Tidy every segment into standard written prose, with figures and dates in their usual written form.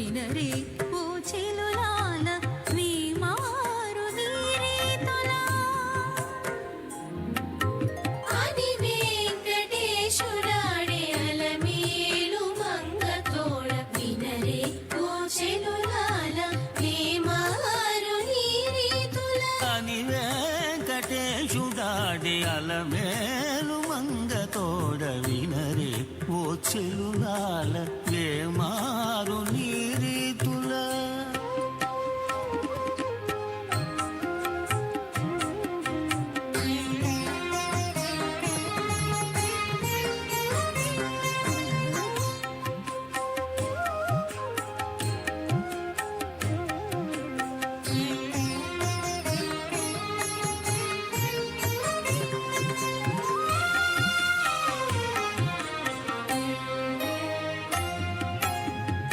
వినరే ఓ చెలులాల మీ మారు నీరీతులా అని వెంకటేశుడాడే అలమేలు మంగ తోడ వినరే ఓ చెలులాల మీ మారు నీరీతులా అని వెంకటేశుడాడే అలమేలు మంగ తోడ వినరే ఓ చెలులాల వేమారు నీరీతులా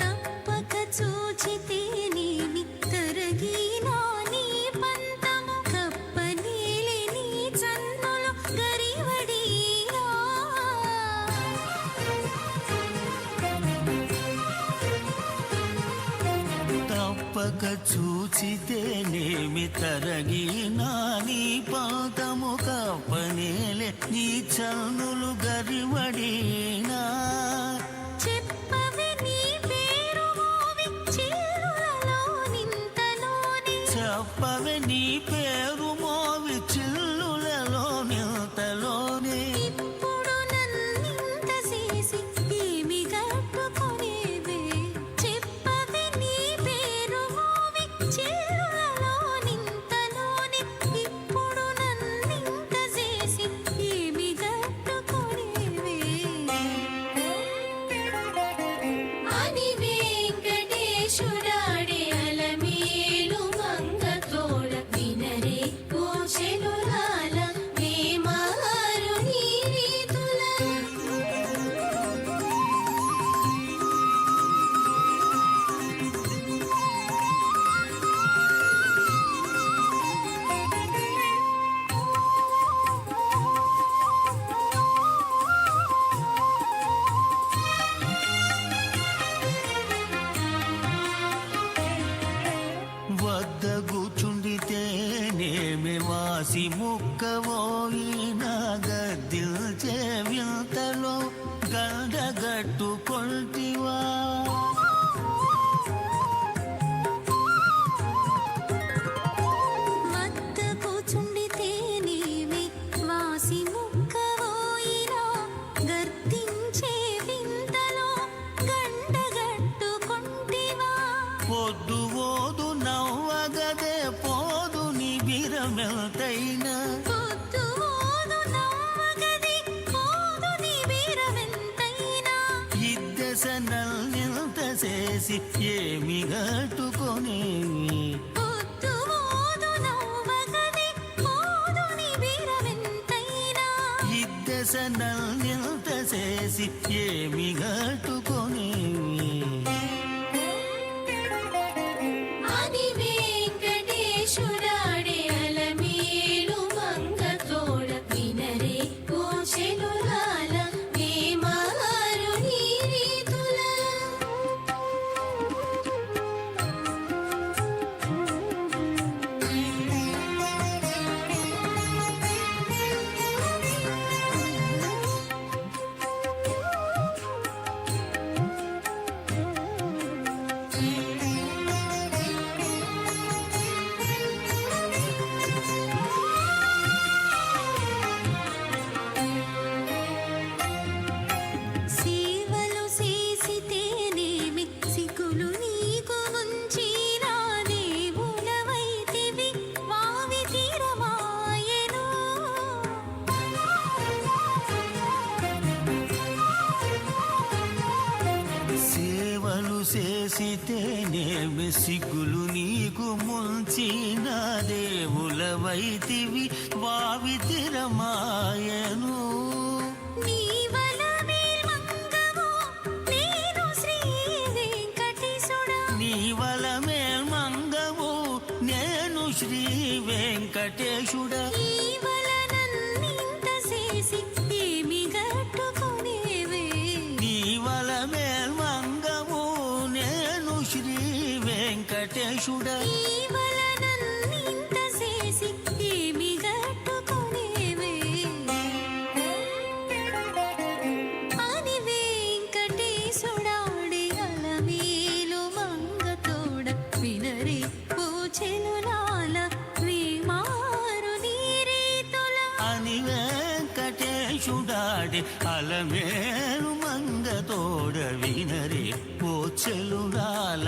తప్పక చూచితేనేమి తరగినా నీ పంతము కప్పనీలి నీ చన్నులు గరివడియా తప్పక చూచితేనేమి తరగినా నీ పాదము కప్పనేలే నీ చన్నులు గరివడినా చెప్పవే నీ పేరు మోవి చిల్లులలో నింతలోని చెప్పవే నీ పేరు మోవి చిల్లులలో నింతలోనే ఇప్పుడు నన్నింత చేసి ఏమి కట్టుకొనేవే చెప్పవే నీ పేరు మోవి చిల్లులలో నింతలోని ఇప్పుడు నన్నింత చేసి ఏమి కట్టుకొనేవే అని వెంకటేశుడాడే అలమేలు మంగ తోడ వినరే ఓ చెలులాల వేమారు నీరీతులా వద్ద కూచుండితేనేమి వాసి ముక్కవోయిన గద్దిల్చే వింతలో గండగట్టుకొంటివా మత్త కూచుండితేనేమి వాసి ముక్కవోయినా గర్తించే వింతలో గండగట్టుకొంటివా పొద్దు ఓదు నవ్వగదే పోదు నిబిరమెల్తైనా పొద్దు ఓదు నవ్వగది పోదు నీ వీరవెంతైనా ఇద్దెస నల్నింత చేసి ఏమి గట్టుకొనేవి పొద్దు ఓదు నవ్వగది పోదు నీ వీరవెంతైనా ఇద్దెస నల్నింత చేసి ఏమి గట్టుకొనేవి అని వెంకటేశుడాడే అలమేలు మంగ తోడ వినరే ఓ చెలులాల వేమారు నీరీతులా సేవలు చేసితేనేమి సిగ్గులు నీకు ఉంచినా దేవులవైతివి వావి తీరమాయెను సేవలు చేసితేనేమి సిగ్గులు నీకు ముంచిన దేవులవైతివి వావి తిరమాయను నీవలమేల్ మంగవో నేను శ్రీ వెంకటేశుడా నీవల మేల్మంగవు నేను శ్రీ వెంకటేశుడా నీవలనన్నింత చేసి ఏమి గట్టుకొనేవే నీవల మేల్మంగవు నేను శ్రీ వెంకటేశుడా ఈవలనన్నింత చేసి ఏమి గట్టుకొనేవే అని వెంకటేశుడాడి అలమేలు మంగతోడ వినరే పూచెలులాల వేమారు నీరీతుల అని వెంకటేశుడాడి అలమేలు మంగతోడ వినరే ఓ చెలుడాల